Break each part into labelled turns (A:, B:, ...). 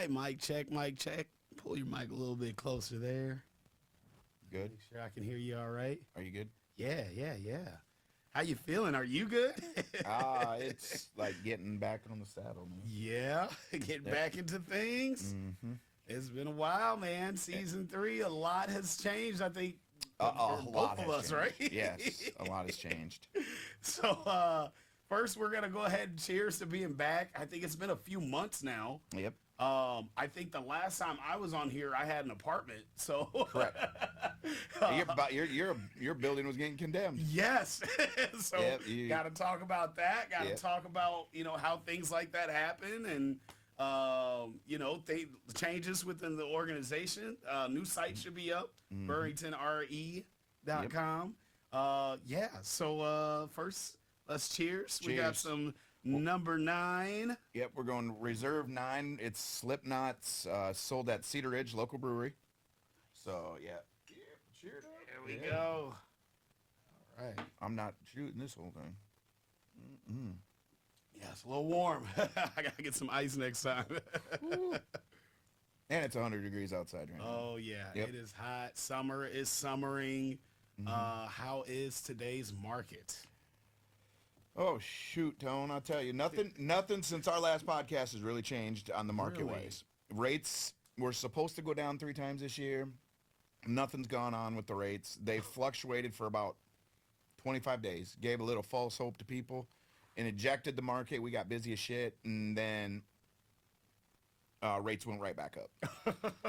A: right, mic check, mic check. Pull your mic a little bit closer there.
B: Good.
A: Make sure I can hear you all right.
B: Are you good?
A: Yeah. How you feeling? Are you good?
B: It's like getting back on the saddle, man.
A: Yeah, getting back into things.
B: Mm-hmm.
A: It's been a while, man. Season 3, a lot has changed. I think
B: A
A: for
B: lot
A: both of
B: has
A: us,
B: changed.
A: right?
B: Yes, a lot has changed.
A: So first, we're gonna go ahead and cheers to being back. I think it's been a few months now.
B: Yep.
A: I think the last time I was on here, I had an apartment. So
B: Correct. Your building was getting condemned.
A: yes. So
B: Yep,
A: got to talk about that. Got to
B: Yep.
A: talk about how things like that happen and changes within the organization. New site should be up.
B: Mm-hmm.
A: BurringtonRE.com. Yeah. So first, let's cheers. We got
B: Cheers.
A: some number 9.
B: Yep, we're going Reserve 9. It's Slipknot's sold at Cedar Ridge local brewery. So yeah. Cheers.
A: There we go. All right.
B: I'm not shooting this whole thing. Mm-mm.
A: Yeah, it's a little warm. I gotta get some ice next time.
B: And it's 100 degrees outside right now.
A: Oh yeah,
B: Yep.
A: it is hot. Summer is summering. How is today's market?
B: Oh shoot, Tone! I'll tell you, nothing since our last podcast has really changed on the market
A: Really?
B: ways. Rates were supposed to go down 3 times this year. Nothing's gone on with the rates. They fluctuated for about 25 days. Gave a little false hope to people, and injected the market. We got busy as shit, and then rates went right back up.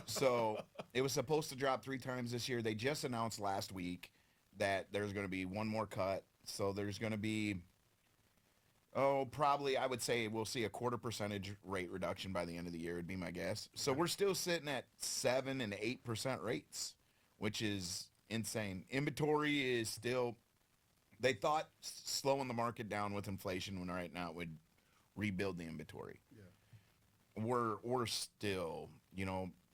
B: So it was supposed to drop 3 times this year. They just announced last week that there's going to be one more cut. So there's going to be, probably I would say we'll see a 0.25% rate reduction by the end of the year would be my guess. So we're still sitting at 7 and 8% rates, which is insane. Inventory is still, they thought slowing the market down with inflation when right now it would rebuild the inventory. Yeah. We're still,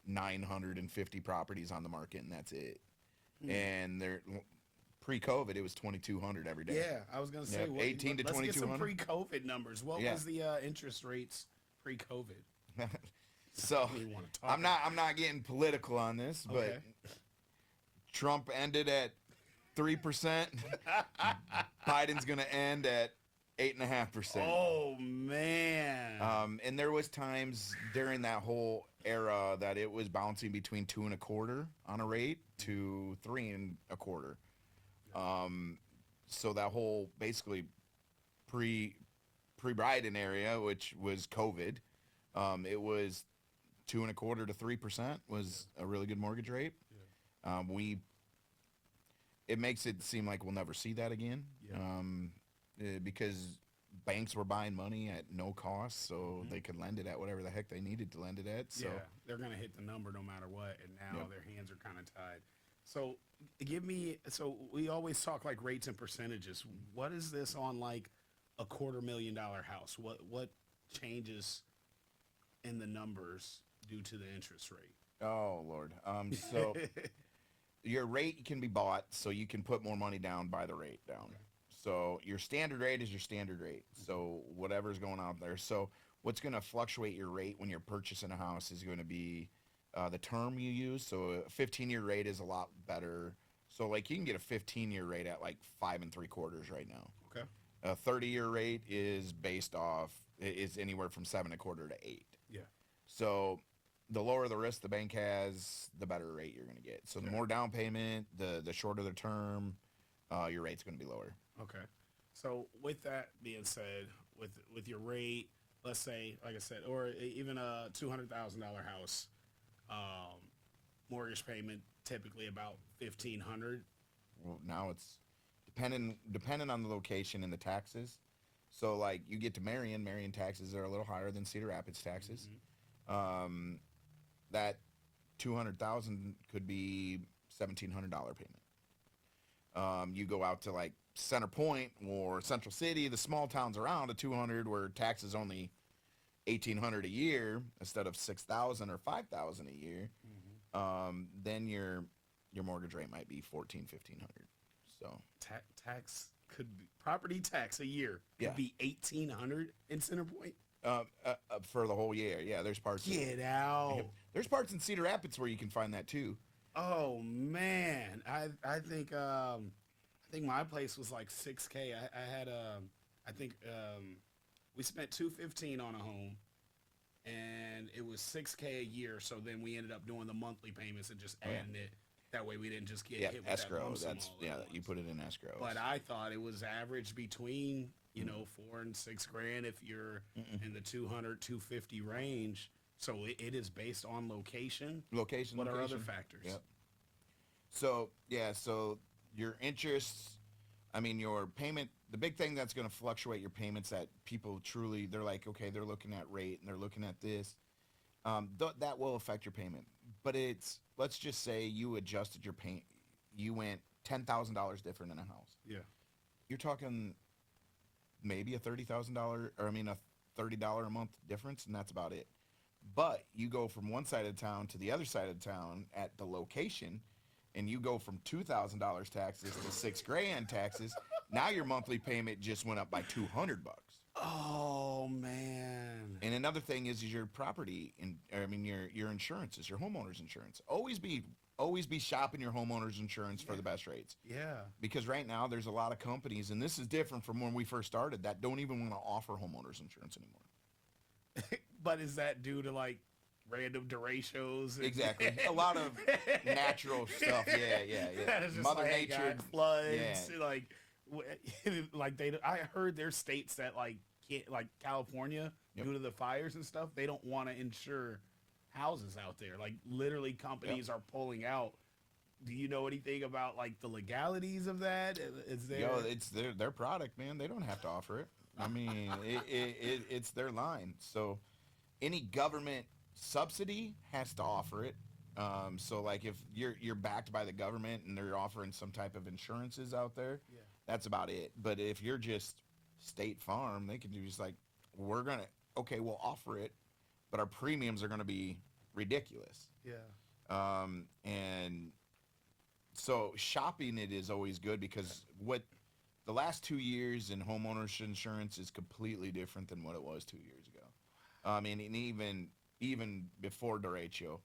B: 950 properties on the market, and that's it. And they're pre-COVID, it was 2,200 every day.
A: Yeah, I was gonna say,
B: Yep, 18 to
A: let's get some
B: 2,200.
A: pre-COVID numbers. What
B: Yeah.
A: was the interest rates pre-COVID?
B: So
A: I don't even wanna talk
B: I'm not getting political on this, but
A: Okay.
B: Trump ended at 3%. Biden's gonna end at 8.5%.
A: Oh man.
B: And there was times during that whole era that it was bouncing between 2.25 on a rate to 3.25. So that whole basically pre-Biden area, which was COVID, it was 2.25 to 3% was a really good mortgage rate. Yeah. It makes it seem like we'll never see that again. Yeah. Because banks were buying money at no cost, so they could lend it at whatever the heck they needed to lend it at. So
A: yeah, they're gonna hit the number no matter what, and now
B: Yep.
A: their hands are kind of tied. So so we always talk like rates and percentages. What is this on like a $250,000 house? What changes in the numbers due to the interest rate?
B: Oh Lord. So your rate can be bought, so you can put more money down, buy the rate down. Okay. So your standard rate is your standard rate. So whatever's going on there. So what's going to fluctuate your rate when you're purchasing a house is going to be the term you use. So a 15-year rate is a lot better. So like you can get a 15-year rate at like 5 3/4 right now.
A: Okay.
B: A 30-year rate is based off is anywhere from 7 1/4 to 8.
A: Yeah.
B: So the lower the risk the bank has, the better rate you're going to get. So the more down payment, the shorter the term, your rate's going to be lower.
A: Okay. So with that being said, with your rate, let's say, like I said, or even a $200,000 house, mortgage payment typically about $1,500.
B: Well, now it's depending on the location and the taxes. So like you get to Marion taxes are a little higher than Cedar Rapids taxes. That $200,000 could be $1,700 payment. You go out to like Center Point or Central City, the small towns around, a 200 where taxes only $1,800 a year instead of $6,000 or $5,000 a year. Then your mortgage rate might be $1,400, $1,500. So
A: Tax could be property tax a year could be $1,800 in Center Point.
B: For the whole year. Yeah, there's parts.
A: Get out.
B: There's parts in Cedar Rapids where you can find that too.
A: Oh man, I think my place was like 6K. I had I think we spent 215 on a home, and it was 6K a year. So then we ended up doing the monthly payments and just adding it. That way we didn't just get hit with
B: escrow.
A: that lump sum
B: That's
A: all at
B: you
A: once.
B: put it in escrow.
A: But I thought it was average between 4 and 6 grand if you're in the 200 250 range. So it is based on location.
B: Location.
A: What are
B: location.
A: other factors?
B: Yep. So so your interest, I mean your payment. The big thing that's going to fluctuate your payments that people truly they're like, okay, they're looking at rate and they're looking at this. That will affect your payment. But let's just say you adjusted your payment, you went $10,000 different in a house.
A: Yeah.
B: You're talking maybe a $30,000 or a $30 a month difference, and that's about it. But you go from one side of town to the other side of town at the location, and you go from $2,000 taxes to $6,000 taxes. Now your monthly payment just went up by $200.
A: Oh man.
B: And another thing is your property, your insurances, your homeowner's insurance. Always be shopping your homeowner's insurance for the best rates.
A: Yeah.
B: Because right now there's a lot of companies, and this is different from when we first started, that don't even want to offer homeowners insurance anymore.
A: But is that due to like random derechos?
B: Exactly. A lot of natural stuff. Yeah.
A: That is just
B: Mother
A: like, hey,
B: Nature.
A: God, floods.
B: Yeah.
A: Like I heard there's states that like can't, like California,
B: Yep.
A: due to the fires and stuff, they don't want to insure houses out there. Like literally companies are pulling out. Do you know anything about like the legalities of that? Is there?
B: It's their product, man. They don't have to offer it. I mean, it's their line. So any government subsidy has to offer it. So like if you're backed by the government and they're offering some type of insurances out there, that's about it. But if you're just State Farm, they can do just like, we'll offer it, but our premiums are gonna be ridiculous.
A: Yeah.
B: And so shopping it is always good because what the last 2 years in homeowners insurance is completely different than what it was 2 years ago. And even before derecho,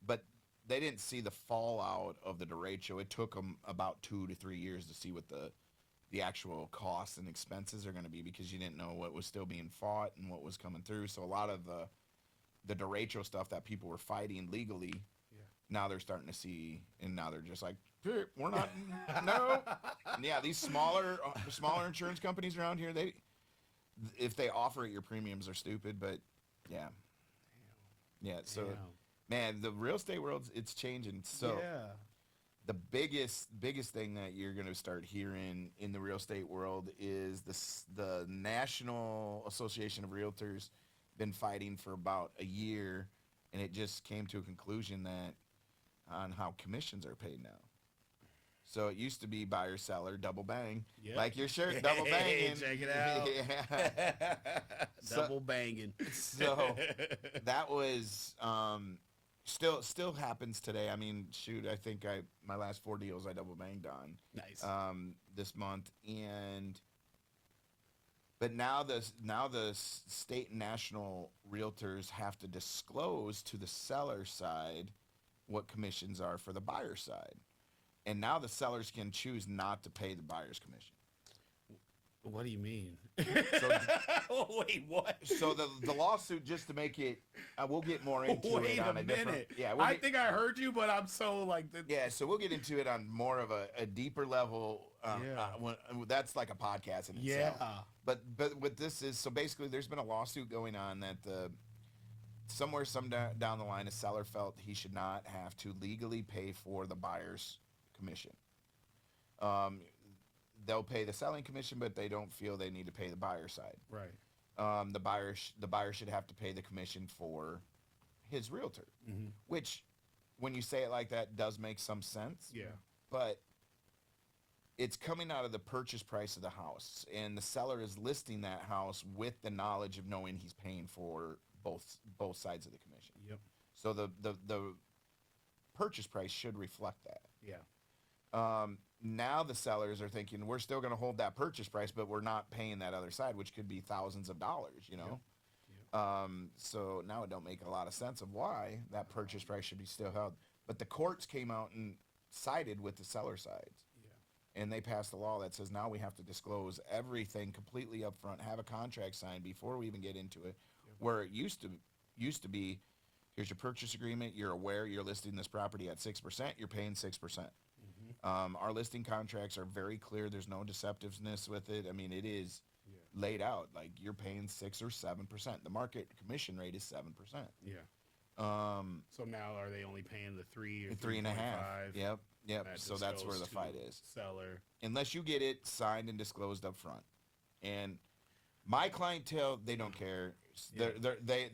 B: but they didn't see the fallout of the derecho. It took them about 2 to 3 years to see what the actual costs and expenses are going to be because you didn't know what was still being fought and what was coming through. So a lot of the derecho stuff that people were fighting legally, now they're starting to see, and now they're just like, hey, we're not, no. And yeah, these smaller insurance companies around here, if they offer it, your premiums are stupid, but yeah. Yeah, so, man, the real estate world, it's changing. So the biggest thing that you're going to start hearing in the real estate world is the National Association of Realtors been fighting for about a year, and it just came to a conclusion that on how commissions are paid now. So it used to be buyer seller double bang, like your shirt double banging.
A: Check it out. Double banging.
B: So that was still happens today. I mean, shoot, I think my last 4 deals I double banged on.
A: Nice.
B: This month, but now the state and national realtors have to disclose to the seller side what commissions are for the buyer side. And now the sellers can choose not to pay the buyer's commission.
A: What do you mean?
B: So,
A: wait, what?
B: So the lawsuit, just to make it, we'll get more into
A: Wait
B: it on
A: a
B: a different.
A: minute.
B: Yeah,
A: I think I heard you, but I'm so like.
B: Yeah, so we'll get into it on more of a deeper level. That's like a podcast in itself.
A: Yeah.
B: But what this is, so basically, there's been a lawsuit going on that some down the line, a seller felt he should not have to legally pay for the buyer's commission. They'll pay the selling commission, but they don't feel they need to pay the buyer side.
A: Right.
B: The buyer should have to pay the commission for his realtor, which, when you say it like that, does make some sense.
A: Yeah.
B: But it's coming out of the purchase price of the house, and the seller is listing that house with the knowledge of knowing he's paying for both sides of the commission.
A: Yep.
B: So the purchase price should reflect that.
A: Yeah.
B: Now the sellers are thinking we're still going to hold that purchase price, but we're not paying that other side, which could be thousands of dollars, you know. So now it don't make a lot of sense of why that purchase price should be still held. But the courts came out and sided with the seller sides.
A: Yeah.
B: And they passed a law that says now we have to disclose everything completely up front, have a contract signed before we even get into it.
A: Yep.
B: Where it used to be, here's your purchase agreement, you're aware you're listing this property at 6%, you're paying 6%. Our listing contracts are very clear. There's no deceptiveness with it. I mean, it is laid out like you're paying 6 or 7%. The market commission rate is 7%.
A: Yeah. So now are they only paying the 3 or
B: 3.5? Yep.
A: That
B: So
A: just
B: that's where
A: goes
B: the
A: to
B: fight is.
A: Seller.
B: Unless you get it signed and disclosed up front. And my clientele, they don't care.
A: Yeah.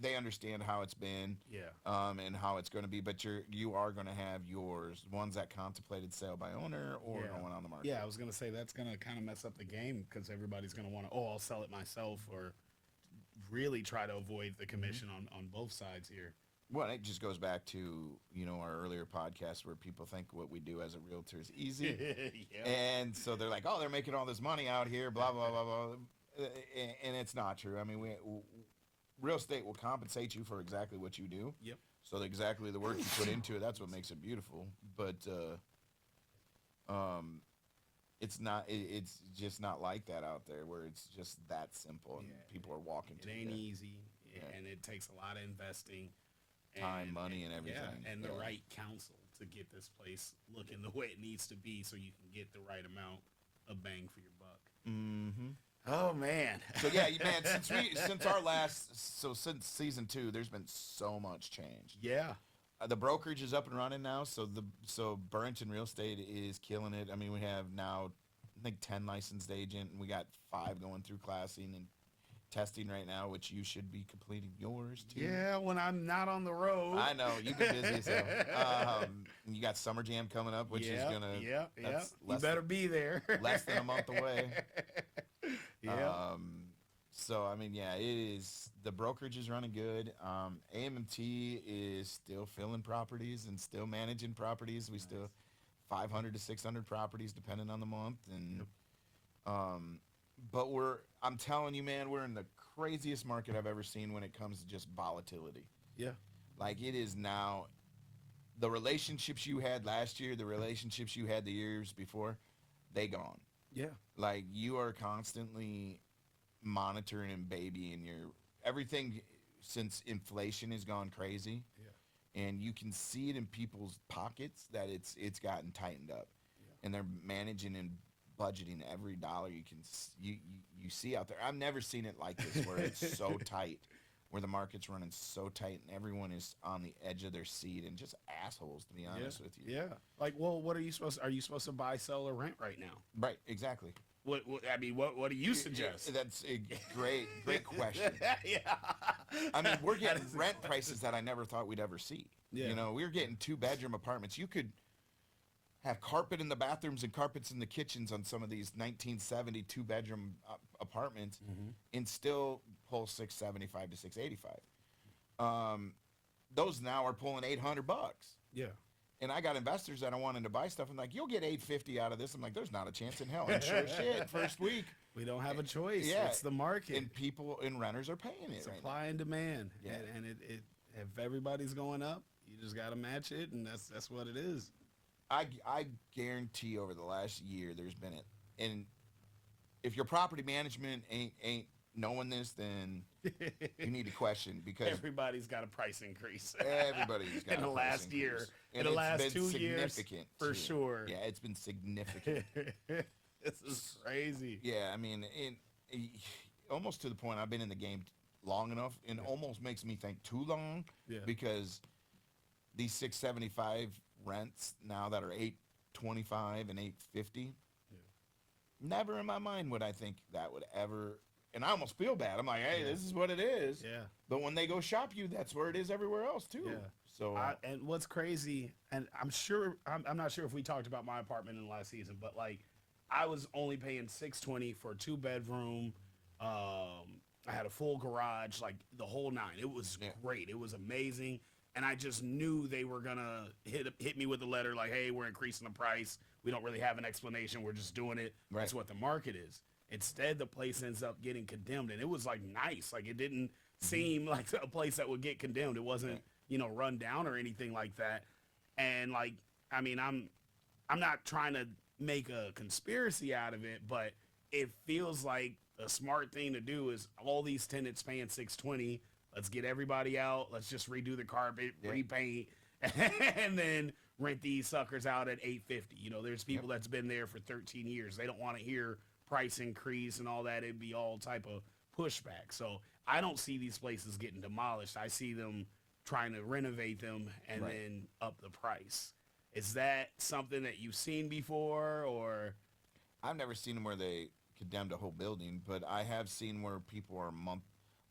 B: They understand how it's been.
A: Yeah.
B: And how it's going to be, but you are going to have yours, ones that contemplated sale by owner or going on the market.
A: Yeah, I was gonna say that's gonna kind of mess up the game because everybody's gonna want to, I'll sell it myself, or really try to avoid the commission on both sides here.
B: Well, it just goes back to our earlier podcast where people think what we do as a realtor is easy,
A: Yeah.
B: and so they're like, oh, they're making all this money out here, blah blah blah blah, and it's not true. I mean, real estate will compensate you for exactly what you do.
A: Yep.
B: So exactly the work you put into it, that's what makes it beautiful. But it's not. It's just not like that out there, where it's just that simple and people are walking to
A: It ain't
B: it.
A: easy, and it takes a lot of investing,
B: Time, money, and everything.
A: Yeah, and the right counsel to get this place looking the way it needs to be, so you can get the right amount of bang for your buck.
B: Mm-hmm.
A: Oh man.
B: So yeah, man. Since season 2, there's been so much change.
A: Yeah.
B: The brokerage is up and running now, so Burrington Real Estate is killing it. I mean, we have now, I think, 10 licensed agent, and we got 5 going through classing and testing right now, which you should be completing yours too.
A: Yeah, when I'm not on the road.
B: I know you've been busy, so you got Summer Jam coming up, which is gonna
A: you
B: less
A: better be there.
B: less than a month away.
A: Yeah.
B: So I mean, yeah, it is. The brokerage is running good. AMT is still filling properties and still managing properties. We still 500 to 600 properties depending on the month, and but I'm telling you, man, we're in the craziest market I've ever seen when it comes to just volatility.
A: Yeah.
B: Like it is now. The relationships you had last year, the relationships you had the years before, they gone.
A: Yeah.
B: Like you are constantly monitoring and babying your everything since inflation has gone crazy.
A: Yeah.
B: And you can see it in people's pockets that it's gotten tightened up.
A: Yeah.
B: And they're managing and budgeting every dollar you see out there. I've never seen it like this where it's so tight, where the market's running so tight and everyone is on the edge of their seat and just assholes, to be honest with you.
A: Yeah. Like, well, what are you supposed to buy, sell, or rent right now?
B: Right, exactly.
A: What do you suggest?
B: That's a great question.
A: Yeah.
B: I mean, we're getting rent prices that I never thought we'd ever see.
A: Yeah.
B: We're getting 2-bedroom apartments. You could have carpet in the bathrooms and carpets in the kitchens on some of these 1970 2-bedroom apartments and still pull $675 to $685. Those now are pulling $800.
A: Yeah.
B: And I got investors that are wanting to buy stuff. I'm like, you'll get $850 out of this. I'm like, there's not a chance in hell. And sure as shit, first week.
A: We don't have a choice.
B: Yeah.
A: It's the market.
B: And people and renters are paying it right now.
A: Supply and demand.
B: Yeah.
A: And it if everybody's going up, you just got to match it, and that's what it is.
B: I guarantee over the last year there's been it. And if your property management ain't knowing this, then you need to question, because
A: everybody's got a price increase.
B: Everybody's got
A: in the last year. In the last 2 years, for sure.
B: Yeah, it's been significant.
A: This is crazy.
B: Yeah, I mean, almost to the point I've been in the game long enough, and almost makes me think too long, because these $675 rents now that are $825 and $850, never in my mind would I think that would ever. And I almost feel bad. I'm like, hey, this is what it is.
A: Yeah.
B: But when they go shop you, that's where it is everywhere else too.
A: Yeah.
B: So
A: and what's crazy, and I'm not sure if we talked about my apartment in the last season, but like I was only paying $620 for a 2-bedroom. I had a full garage, like the whole 9. It was great. It was amazing. And I just knew they were gonna hit me with a letter like, hey, we're increasing the price. We don't really have an explanation. We're just doing it.
B: Right.
A: That's what the market is. Instead, the place ends up getting condemned, and it was like nice. Like it didn't seem like a place that would get condemned. It wasn't, run down or anything like that. And like, I mean, I'm not trying to make a conspiracy out of it, but it feels like a smart thing to do is all these tenants paying 620. Let's get everybody out. Let's just redo the carpet, repaint, and then rent these suckers out at 850. There's people that's been there for 13 years. They don't want to hear price increase and all that. It'd be all type of pushback. So I don't see these places getting demolished. I see them trying to renovate them and then up the price. Is that something that you've seen before, or?
B: I've never seen them where they condemned a whole building, but I have seen where people are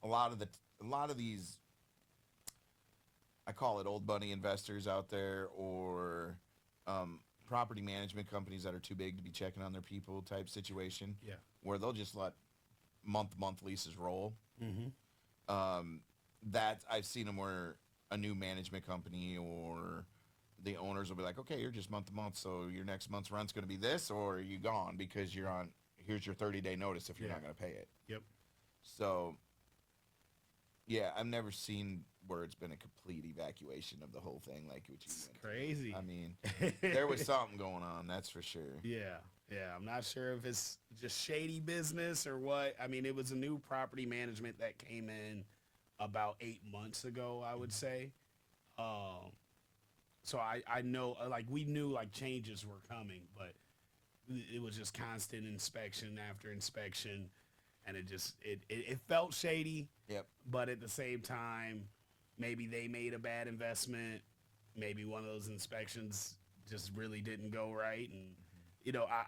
B: a lot of these, I call it old money investors out there, or property management companies that are too big to be checking on their people type situation.
A: Yeah.
B: Where they'll just let month leases roll.
A: Mm-hmm.
B: That I've seen them where a new management company or the owners will be like, okay, you're just month to month, so your next month's rent's going to be this, or you gone because here's your 30-day notice if you're not going to pay it.
A: Yep.
B: So, yeah, I've never seen where it's been a complete evacuation of the whole thing like what you
A: It's
B: went
A: crazy.
B: through. I mean, there was something going on, that's for sure.
A: Yeah. I'm not sure if it's just shady business or what. I mean, it was a new property management that came in about 8 months ago, I would say. So I know, like, we knew, like, changes were coming, but it was just constant inspection after inspection, and it felt shady.
B: Yep.
A: But at the same time, maybe they made a bad investment. Maybe one of those inspections just really didn't go right. And,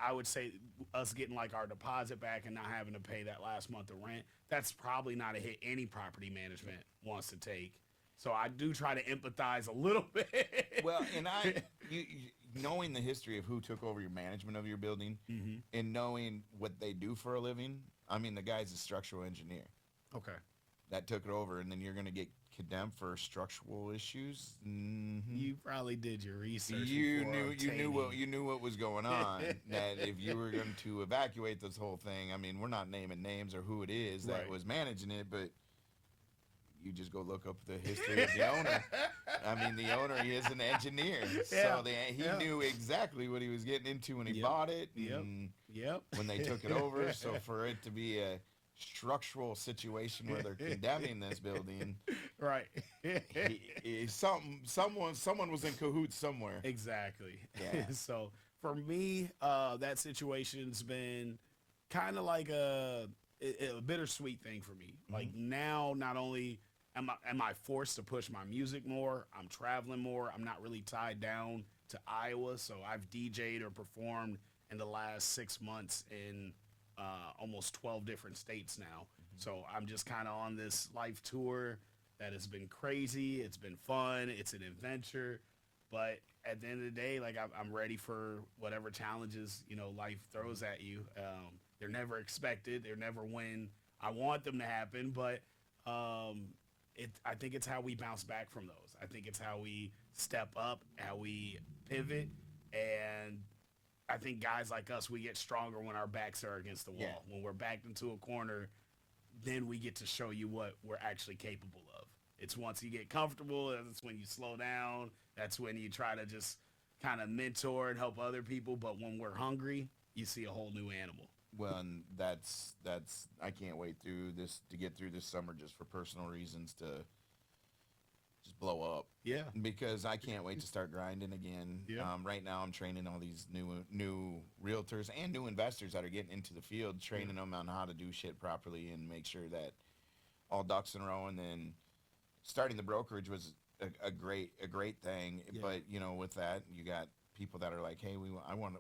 A: I would say us getting, like, our deposit back and not having to pay that last month of rent, that's probably not a hit any property management wants to take. So I do try to empathize a little bit.
B: Well, and you knowing the history of who took over your management of your building and knowing what they do for a living, I mean, the guy's a structural engineer.
A: Okay.
B: That took it over, and then you're going to get condemned for structural issues. Mm-hmm.
A: You probably did your research.
B: You knew what was going on. That if you were going to evacuate this whole thing, I mean, we're not naming names or who it is that was managing it, but you just go look up the history of the owner. I mean, the owner, he is an engineer, so he knew exactly what he was getting into when he bought it. And when they took it over. So for it to be a structural situation where they're condemning this building,
A: right?
B: Someone was in cahoots somewhere.
A: Exactly.
B: Yeah.
A: So for me, that situation's been kind of like a bittersweet thing for me. Like now, not only am I forced to push my music more, I'm traveling more. I'm not really tied down to Iowa, so I've DJ'd or performed in the last 6 months in almost 12 different states now. So I'm just kind of on this life tour that has been crazy. It's been fun. It's an adventure. But at the end of the day, like I'm ready for whatever challenges, life throws at you. They're never expected. They're never when I want them to happen. But I think it's how we bounce back from those. I think it's how we step up, how we pivot. And I think guys like us, we get stronger when our backs are against the wall.
B: Yeah.
A: When we're backed into a corner, then we get to show you what we're actually capable of. It's once you get comfortable, that's when you slow down. That's when you try to just kind of mentor and help other people. But when we're hungry, you see a whole new animal.
B: Well, and that's I can't wait to get through this summer just for personal reasons to just blow up.
A: Yeah.
B: Because I can't wait to start grinding again.
A: Yeah.
B: Right now I'm training all these new realtors and new investors that are getting into the field, training them on how to do shit properly and make sure that all ducks in a row. And then starting the brokerage was a great thing.
A: Yeah.
B: But, with that, you got people that are like, hey, I want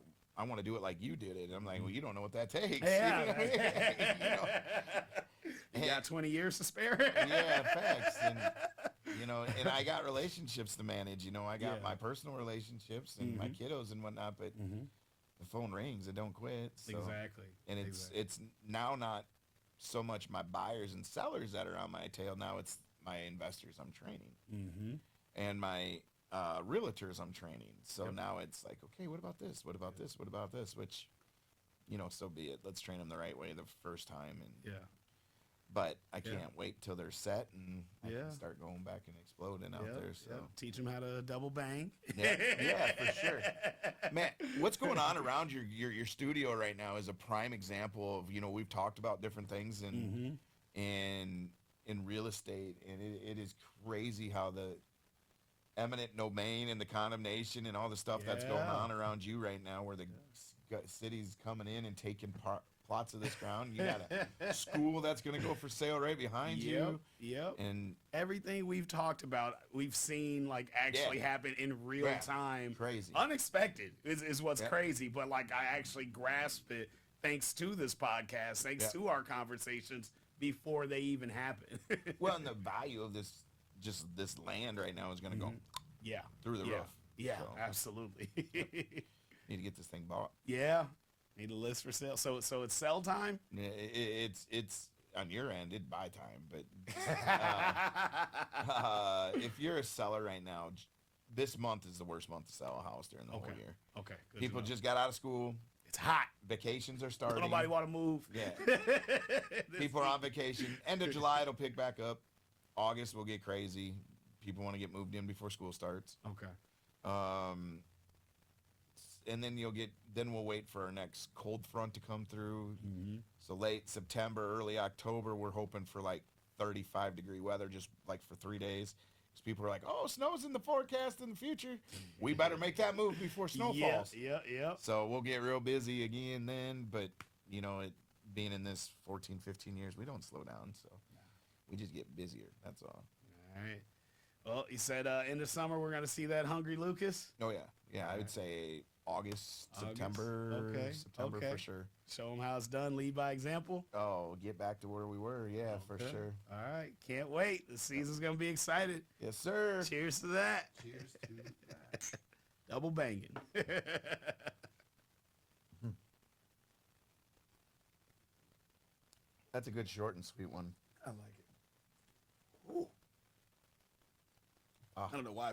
B: to do it like you did it. And I'm like, well, you don't know what that takes.
A: Yeah.
B: You know what I mean?
A: You got 20 years to spare?
B: Yeah, facts. And, and I got relationships to manage. I got my personal relationships and my kiddos and whatnot, but the phone rings, it don't quit. So.
A: Exactly.
B: And it's now not so much my buyers and sellers that are on my tail. Now it's my investors I'm training. And my realtors I'm training. So now it's like, okay, what about this? What about this? What about this? Which so be it. Let's train them the right way the first time. And
A: Yeah.
B: but I can't wait till they're set and I
A: Yeah.
B: can start going back and exploding out
A: Yep,
B: there. So
A: yep. Teach them how to double bang.
B: yeah, for sure. Man, what's going on around your studio right now is a prime example of, we've talked about different things in real estate, and it is crazy how the eminent domain and the condemnation and all the stuff that's going on around you right now, where the city's coming in and taking plots of this ground. You got a school that's going to go for sale right behind you.
A: Yep.
B: And
A: everything we've talked about, we've seen like actually happen in real time.
B: Crazy.
A: Unexpected is what's crazy, but like I actually grasped it thanks to this podcast, thanks to our conversations before they even happen.
B: Well, and the value of this land right now is going to go through the roof.
A: Yeah,
B: So,
A: absolutely.
B: need to get this thing bought.
A: Yeah. Need a list for sale. So it's sell time?
B: It's on your end, it's buy time. But if you're a seller right now, this month is the worst month to sell a house during the whole year.
A: Okay. Good
B: People just got out of school.
A: it's hot.
B: Vacations are starting.
A: Nobody want to move.
B: Yeah. People are on vacation. End of July, it'll pick back up. August will get crazy. People want to get moved in before school starts.
A: Okay.
B: And then we'll wait for our next cold front to come through. So late September, early October, we're hoping for like 35-degree weather, just like for 3 days. Because people are like, oh, snow's in the forecast in the future. We better make that move before snow falls.
A: Yeah.
B: So we'll get real busy again then. But, it being in this 14, 15 years, we don't slow down. So we just get busier. That's all.
A: All right. Well, you said end of summer we're going to see that Hungry Lucas.
B: Oh, yeah. Yeah, I would say August, September.
A: Okay.
B: September for sure.
A: Show them how it's done. Lead by example.
B: Oh, get back to where we were. Yeah, for sure.
A: All right. Can't wait. The season's going to be excited.
B: Yes, sir.
A: Cheers to that.
C: Cheers to that.
A: Double banging.
B: That's a good short and sweet one.
A: I like it. Ooh. I don't know why.